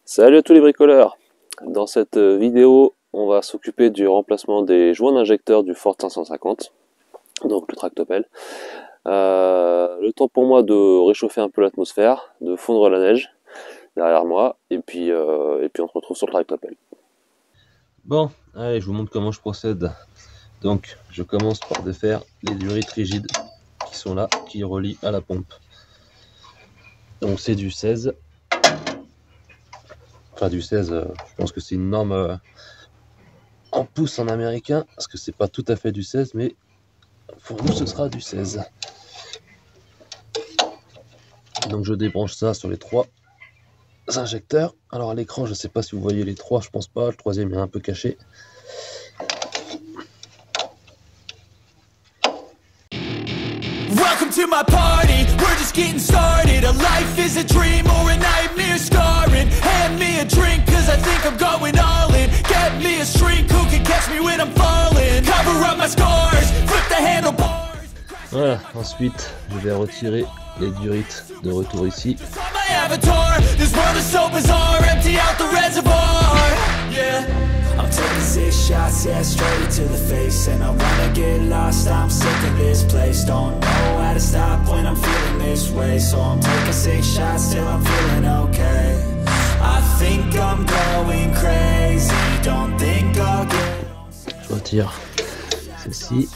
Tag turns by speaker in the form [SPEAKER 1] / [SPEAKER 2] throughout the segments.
[SPEAKER 1] Salut à tous les bricoleurs! Dans cette vidéo, on va s'occuper du remplacement des joints d'injecteur du Ford 550, donc le tractopelle. Le temps pour moi de réchauffer un peu l'atmosphère, de fondre la neige derrière moi, et puis on se retrouve sur le tractopelle.
[SPEAKER 2] Bon, allez, je vous montre comment je procède. Donc, je commence par défaire les durites rigides qui sont là, qui relient à la pompe. Donc c'est du 16. Enfin du 16, je pense que c'est une norme en pouces en américain, parce que c'est pas tout à fait du 16, mais pour nous ce sera du 16. Donc je débranche ça sur les trois injecteurs. Alors à l'écran, je sais pas si vous voyez les trois, je pense pas, le troisième est un peu caché.
[SPEAKER 3] Welcome to my party, we're just getting started. A life is a dream or a nightmare scarring. Hand me a drink cause I think I'm going all in. Get me a shrink who can catch me when I'm falling. Cover up my scars, flip the handlebars.
[SPEAKER 2] Voilà, ensuite je vais retirer les durites de retour ici.
[SPEAKER 3] On my avatar, this world is so bizarre. Empty out the reservoir. Yeah, I'm taking 6 shots, yeah, straight to the face. And I wanna get lost, I'm sick of this place. Don't know how to stop when I'm feeling this way. So I'm taking 6 shots till I'm feeling okay. I think I'm going crazy. Don't think I'll get.
[SPEAKER 2] Je retire ceci.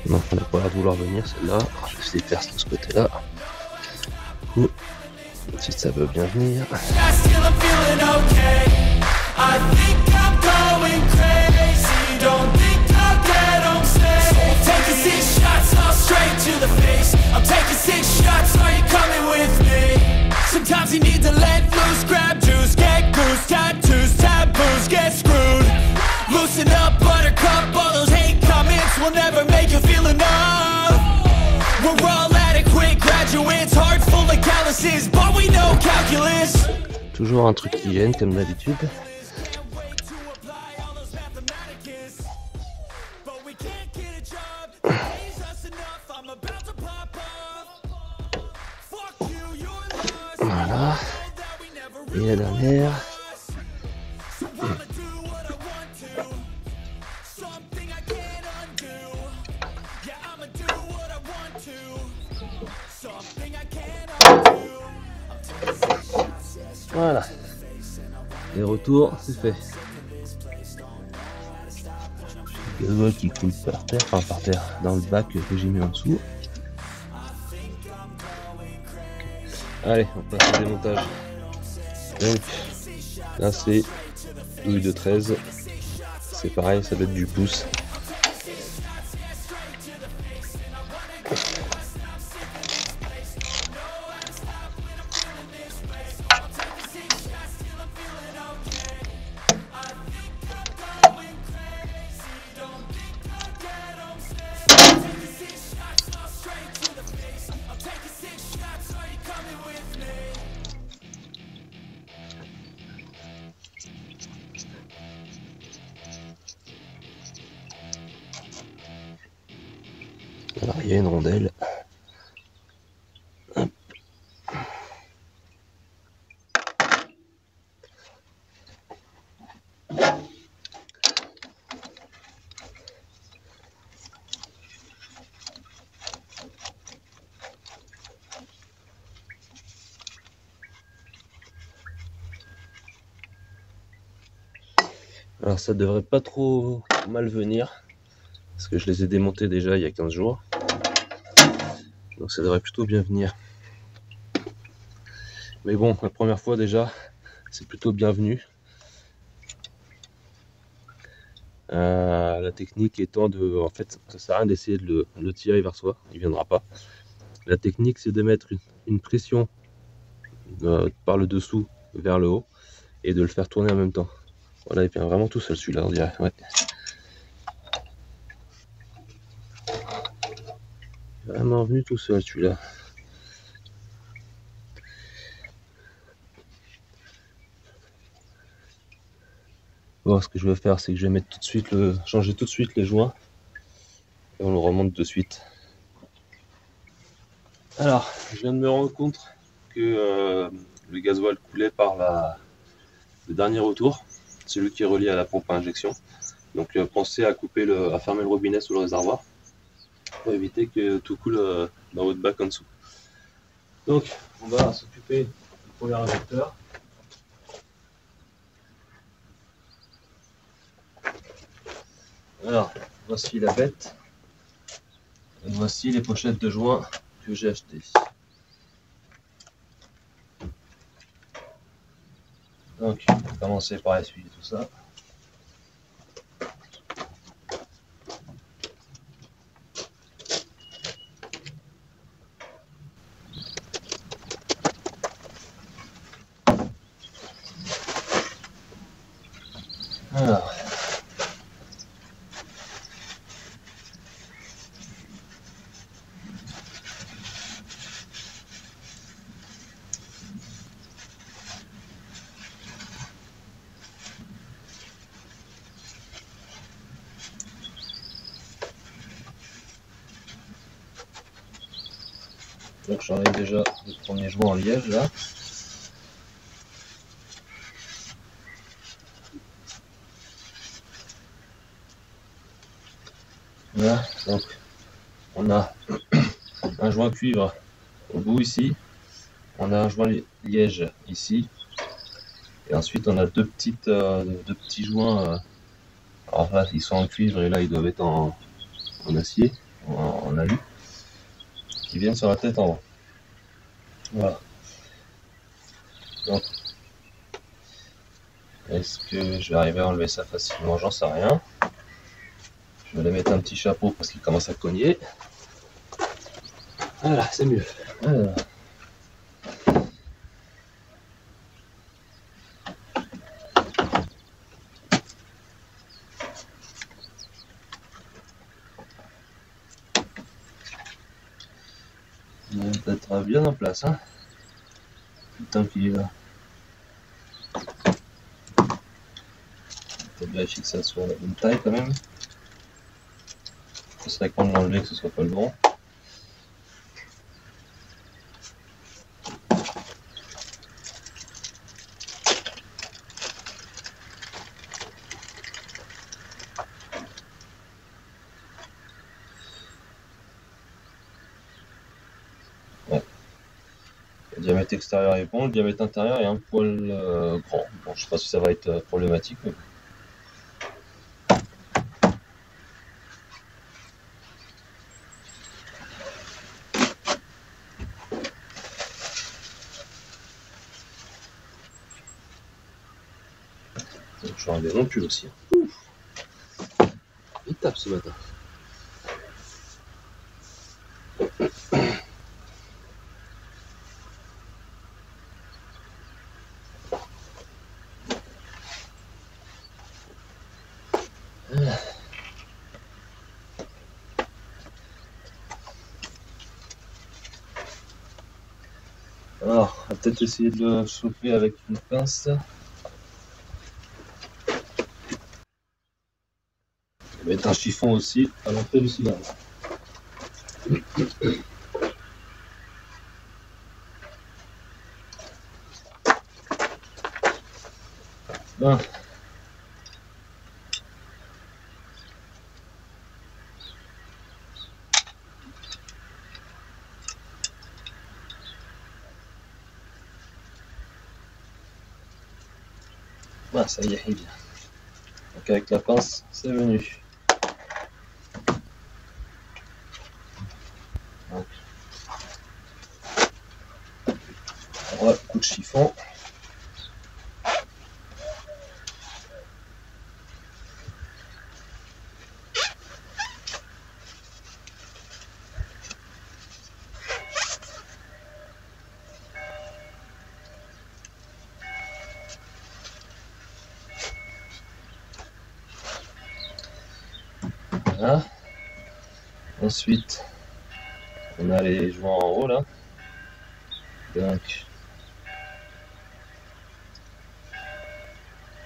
[SPEAKER 2] Non, on n'a pas l'air de vouloir venir celle-là. Je vais essayer de faire de ce côté-là. Si ça veut bien venir.
[SPEAKER 3] Still I'm feeling okay. I think I'm going crazy. Don't think I'll get home safe. I'm taking 6 shots all straight to the face. I'm taking 6 shots, are you coming with me? Sometimes you need to let loose, grab juice, get goose, tattoos, taboos, get screwed. Loosen up, buttercup, all those hate comments will never make you feel enough. We're all adequate graduates, heart full of calluses, but we know calculus.
[SPEAKER 2] Toujours un truc qui gêne comme d'habitude. Voilà. Et la dernière. Voilà. Et retour, c'est fait. Gasoil qui coule par terre, enfin par terre, dans le bac que j'ai mis en dessous. Allez, on passe au démontage. Donc, là c'est douille de 13. C'est pareil, ça doit être du pouce. Alors il y a une rondelle. Hop. Alors ça devrait pas trop mal venir, parce que je les ai démontés déjà il y a 15 jours. Donc ça devrait plutôt bien venir. Mais bon, la première fois déjà, c'est plutôt bienvenu. La technique étant de... En fait, ça sert à rien d'essayer de le tirer vers soi, il viendra pas. La technique c'est de mettre une pression par le dessous vers le haut et de le faire tourner en même temps. Voilà, il vient vraiment tout seul celui-là, on dirait. Ouais. Vraiment venu tout seul celui-là. Bon, ce que je vais faire, c'est que je vais mettre tout de suite changer tout de suite les joints et on le remonte de suite. Alors, je viens de me rendre compte que le gasoil coulait par le dernier retour, celui qui est relié à la pompe à injection. Donc pensez à à fermer le robinet sous le réservoir pour éviter que tout coule dans votre bac en dessous. Donc, on va s'occuper du premier injecteur. Alors, voici la bête. Et voici les pochettes de joints que j'ai achetées. Donc, on va commencer par essuyer tout ça. Alors, donc j'en ai déjà le premier joint en liège là. Voilà, donc on a un joint cuivre au bout ici, on a un joint liège ici, et ensuite on a deux petits joints. Alors là ils sont en cuivre et là ils doivent être en acier, en alu, qui viennent sur la tête en haut. Voilà. Donc, est-ce que je vais arriver à enlever ça facilement? J'en sais rien. Je vais aller mettre un petit chapeau parce qu'il commence à cogner. Voilà, c'est mieux. Alors. Il va peut-être bien en place, hein. Tant qu'il est là. Peut-être vérifier que ça soit la bonne taille quand même. Ce serait con de l'enlever, que ce soit pas le bon. Ouais. Le diamètre extérieur est bon, le diamètre intérieur est un poil grand. Bon, je sais pas si ça va être problématique, mais... Donc, je vais enlever mon pull aussi. Ouf. Il tape ce matin. Alors, on va peut-être essayer de le chauffer avec une pince. Je vais mettre un chiffon aussi à l'entrée du cylindre. Là. Ah, ça y est, il vient. Donc avec la pince, c'est venu. Donc, voilà, coup de chiffon. Voilà. Ensuite, on a les joints en haut là. Donc,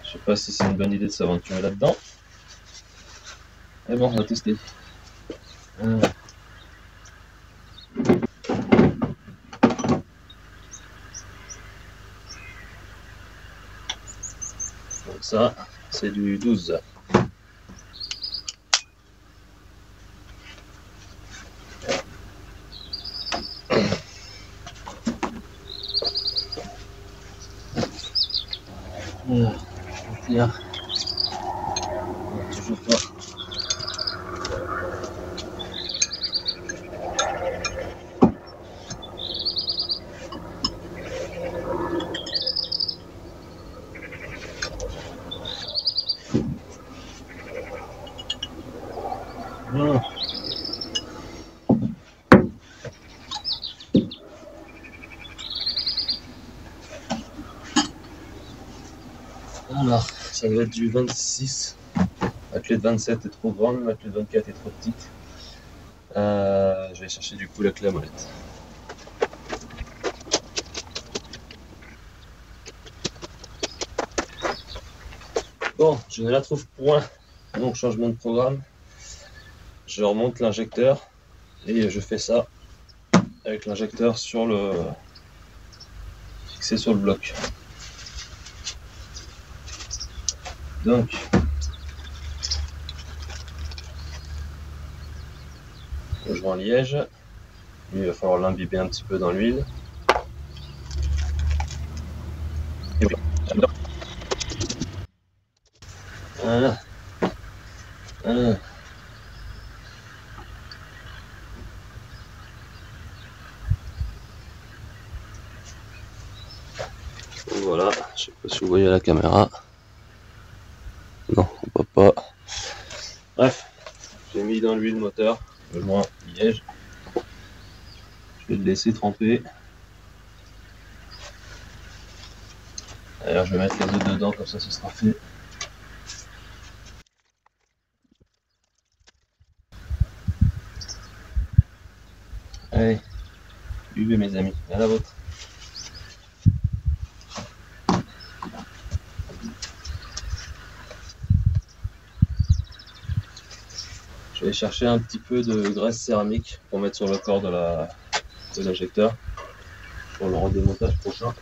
[SPEAKER 2] je sais pas si c'est une bonne idée de s'aventurer là-dedans. Mais bon, on va tester. Ça, c'est du 12. Voilà, toujours pas. Voilà. Alors, ça doit être du 26. La clé de 27 est trop grande, la clé de 24 est trop petite. Je vais chercher du coup la clé à molette. Bon, je ne la trouve point, donc changement de programme. Je remonte l'injecteur et je fais ça avec l'injecteur sur le fixé sur le bloc. Donc je vais en liège. Lui, il va falloir l'imbiber un petit peu dans l'huile. Voilà. Voilà. Voilà, je sais pas si vous voyez la caméra. Non, on voit pas. Bref, j'ai mis dans l'huile moteur, le moins liège. Je vais le laisser tremper. Alors je vais mettre les œufs dedans, comme ça ce sera fait. Allez, buvez mes amis, à la vôtre. Je vais chercher un petit peu de graisse céramique pour mettre sur le corps de l'injecteur pour le redémontage prochain.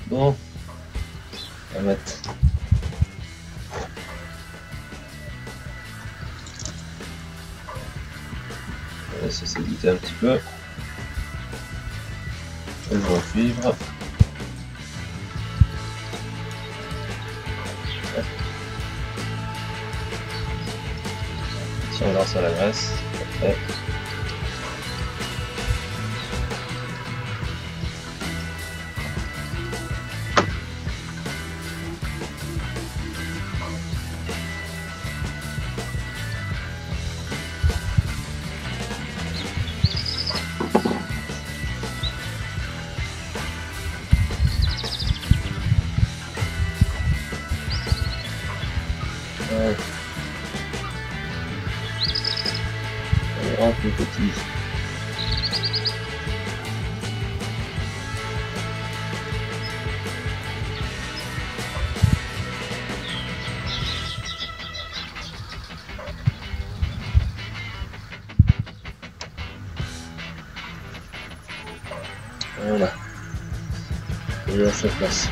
[SPEAKER 2] Bon, on va mettre on va laisser s'éditer un petit peu. Le joint cuivre. Si on lance à la graisse, après. Ouais. On rentre le petit. Voilà. Il est à sa place.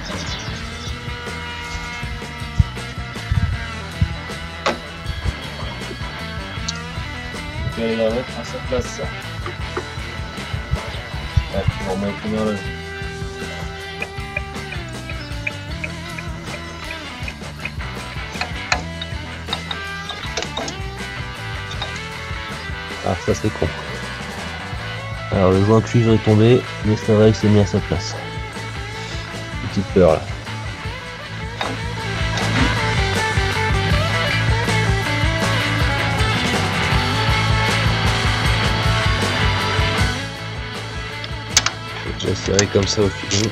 [SPEAKER 2] Je vais aller la mettre à sa place. Ouais, on remet le premier là. Ah, ça c'est con. Alors le joint cuivre est tombé, mais c'est vrai qu'il s'est mis à sa place. Petite peur là. Je vais serrer comme ça au feeling.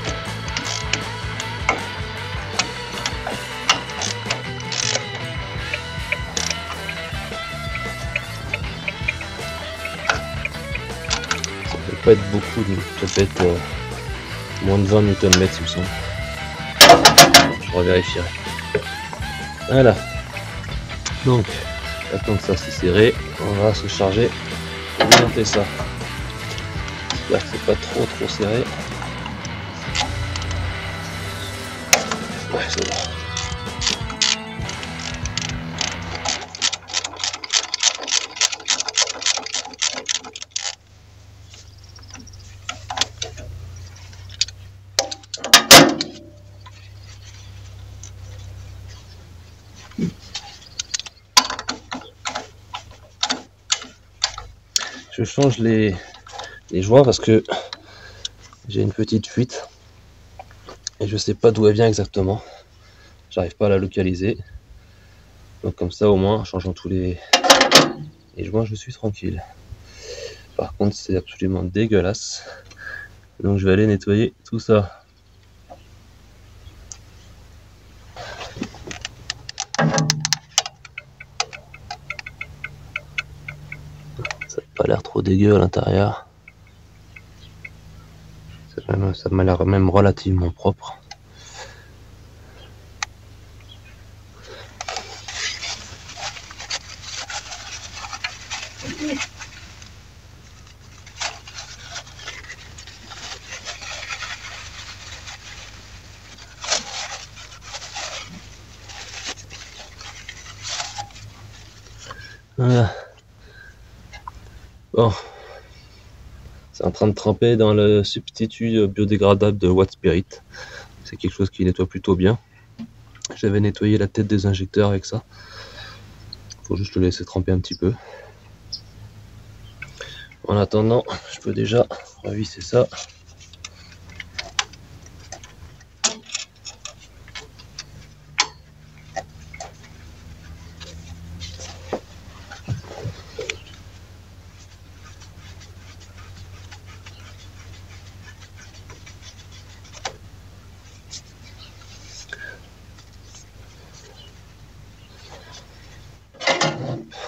[SPEAKER 2] pas être beaucoup, ça peut être moins de 20 Nm il me semble. Je revérifierai. Voilà. Donc, maintenant que ça c'est serré, on va se charger de monter ça. J'espère que c'est pas trop serré. Ouais, c'est bon. Je change les joints parce que j'ai une petite fuite et je sais pas d'où elle vient exactement. J'arrive pas à la localiser. Donc comme ça au moins, en changeant tous les joints, je suis tranquille. Par contre c'est absolument dégueulasse. Donc je vais aller nettoyer tout ça. Ça n'a pas l'air trop dégueu à l'intérieur. Ça m'a l'air même relativement propre. Voilà. Bon, c'est en train de tremper dans le substitut biodégradable de Watt Spirit. C'est quelque chose qui nettoie plutôt bien. J'avais nettoyé la tête des injecteurs avec ça. Faut juste le laisser tremper un petit peu. En attendant, je peux déjà revisser ça.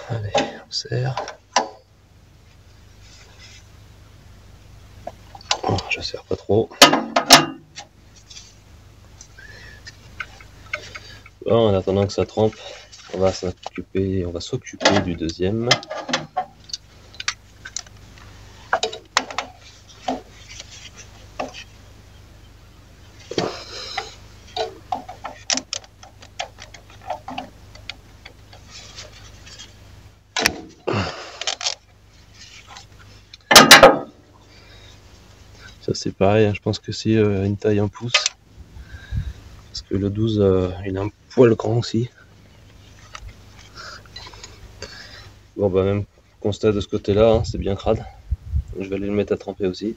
[SPEAKER 2] Allez, on serre. Oh, je serre pas trop. Bon, en attendant que ça trempe, on va s'occuper du deuxième. Ça c'est pareil, hein, je pense que c'est une taille 1 pouce. Parce que le 12, il est un poil grand aussi. Bon bah même constat de ce côté-là, hein, c'est bien crade. Donc, je vais aller le mettre à tremper aussi.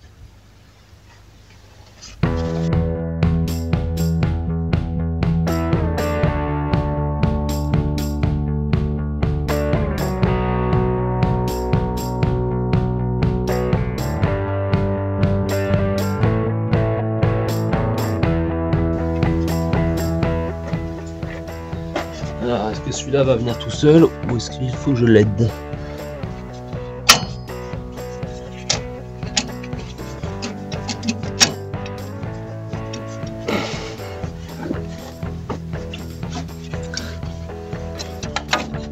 [SPEAKER 2] Alors, est-ce que celui-là va venir tout seul ou est-ce qu'il faut que je l'aide?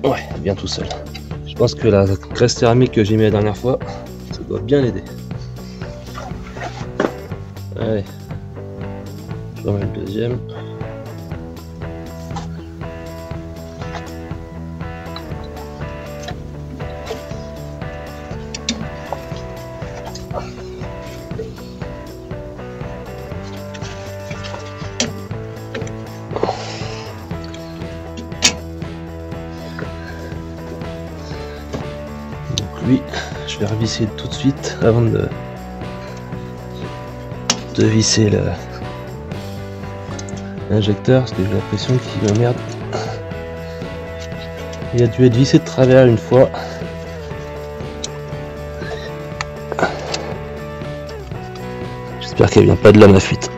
[SPEAKER 2] Ouais, il vient tout seul. Je pense que la graisse céramique que j'ai mis la dernière fois, ça doit bien l'aider. Allez, je remets le deuxième. Lui, je vais revisser tout de suite avant de visser l'injecteur parce que j'ai l'impression qu'il m'emmerde. Il a dû être vissé de travers une fois. J'espère qu'elle vient pas de là ma fuite.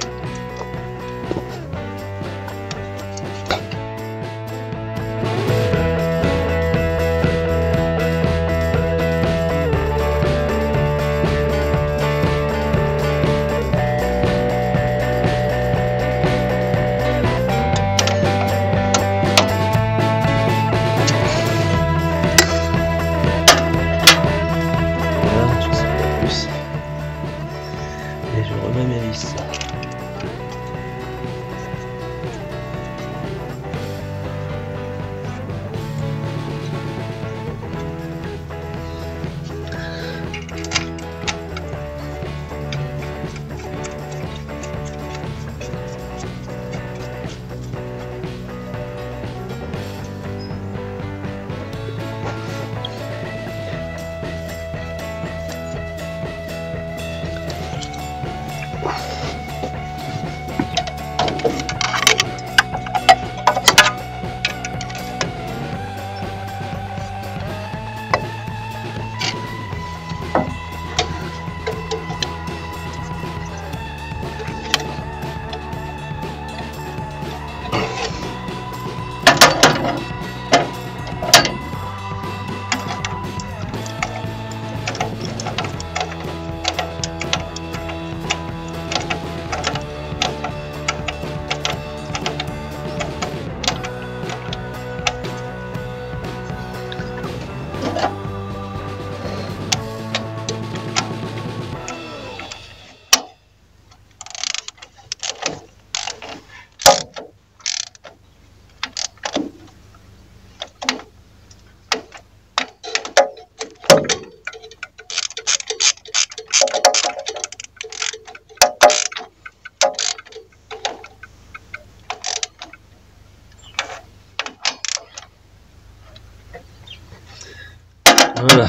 [SPEAKER 2] Voilà.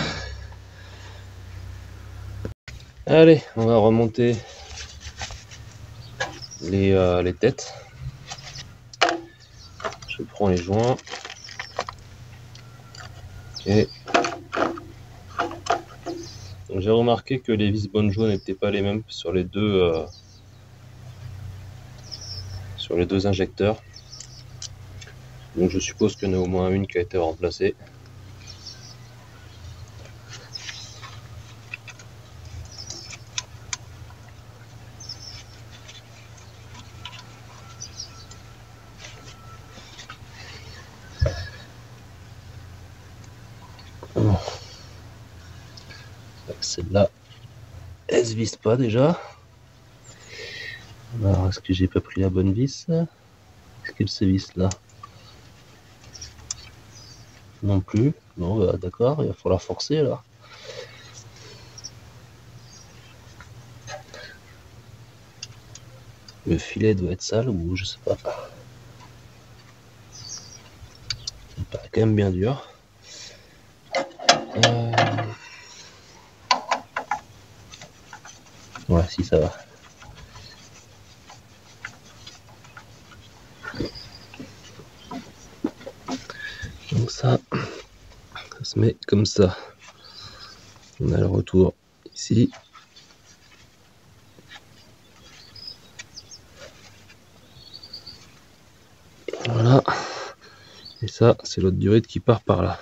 [SPEAKER 2] Allez, on va remonter les têtes. Je prends les joints. Ok. J'ai remarqué que les vis Banjo n'étaient pas les mêmes sur les deux injecteurs. Donc je suppose qu'il y en a au moins une qui a été remplacée. Bon. Celle-là, elle se visse pas déjà. Alors, est-ce que j'ai pas pris la bonne vis? Est-ce qu'elle se visse là? Non plus. Bon, bah, d'accord, il va falloir forcer alors. Le filet doit être sale ou je sais pas. Il paraît quand même bien dur. Ouais, si ça va. Donc ça se met comme ça. On a le retour ici. Voilà. Et ça, c'est l'autre durite qui part par là.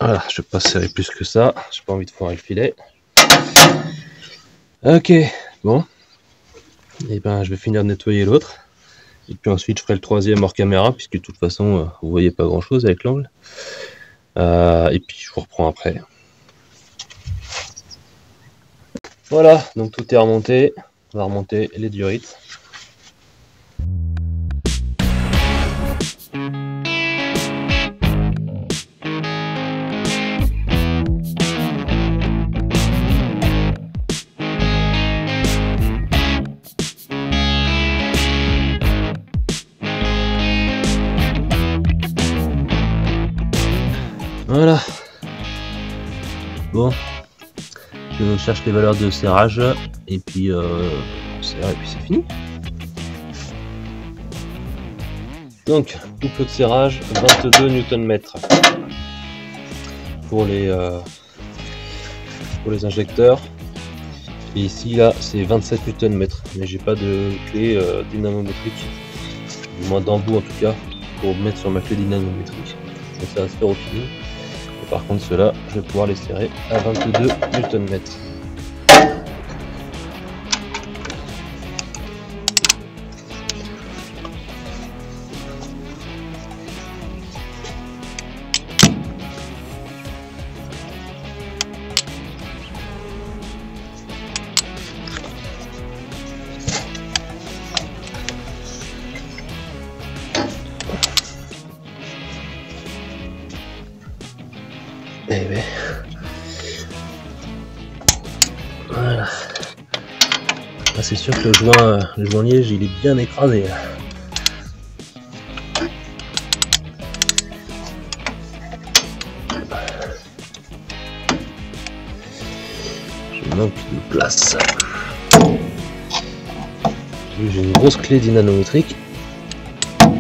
[SPEAKER 2] Voilà, je vais pas serrer plus que ça, j'ai pas envie de foirer le filet. Ok, bon. Et ben je vais finir de nettoyer l'autre. Et puis ensuite je ferai le troisième hors caméra, puisque de toute façon vous voyez pas grand chose avec l'angle. Et puis je vous reprends après. Voilà, donc tout est remonté. On va remonter les durites. Voilà. Bon, je cherche les valeurs de serrage et puis on serre et puis c'est fini. Donc, couple de serrage 22 Nm pour les injecteurs. Et ici là c'est 27 Nm, mais j'ai pas de clé dynamométrique, du moins d'embout en tout cas, pour mettre sur ma clé dynamométrique. Donc ça va se faire au feeling. Par contre ceux-là, je vais pouvoir les serrer à 22 Nm. Eh ben. Voilà. Là, c'est sûr que le joint liège il est bien écrasé. Je manque de place. J'ai une grosse clé dynamométrique.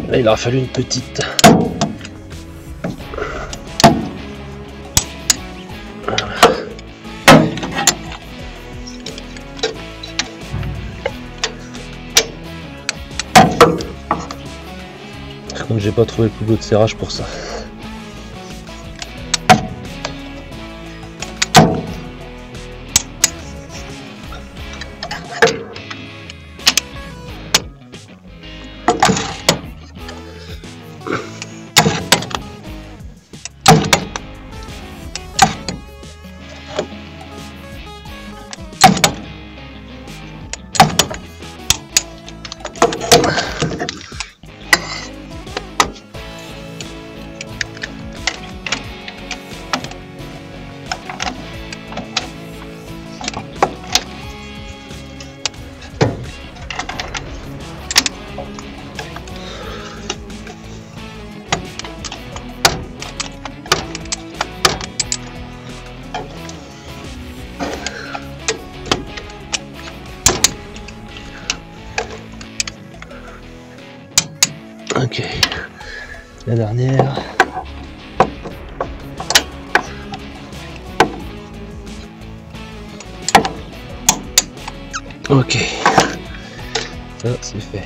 [SPEAKER 2] Là, il aura fallu une petite. Donc j'ai pas trouvé le plus beau de serrage pour ça. Ok, la dernière. Ok, ça c'est fait.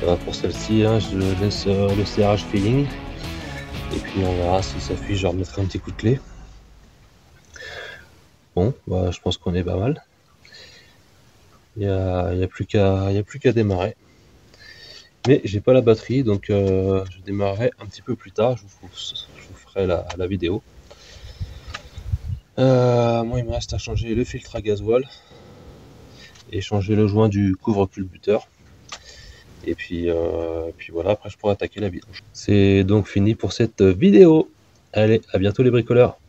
[SPEAKER 2] Voilà pour celle-ci, hein, je laisse le serrage feeling. Et puis on verra si ça fuit, je remettrai un petit coup de clé. Bon, bah, je pense qu'on est pas mal. Il n'y a plus qu'à démarrer. Mais j'ai pas la batterie, donc je démarrerai un petit peu plus tard. Je vous ferai la vidéo. Moi, il me reste à changer le filtre à gasoil et changer le joint du couvre-culbuteur. Et puis voilà, après je pourrai attaquer la vidange. C'est donc fini pour cette vidéo. Allez, à bientôt les bricoleurs.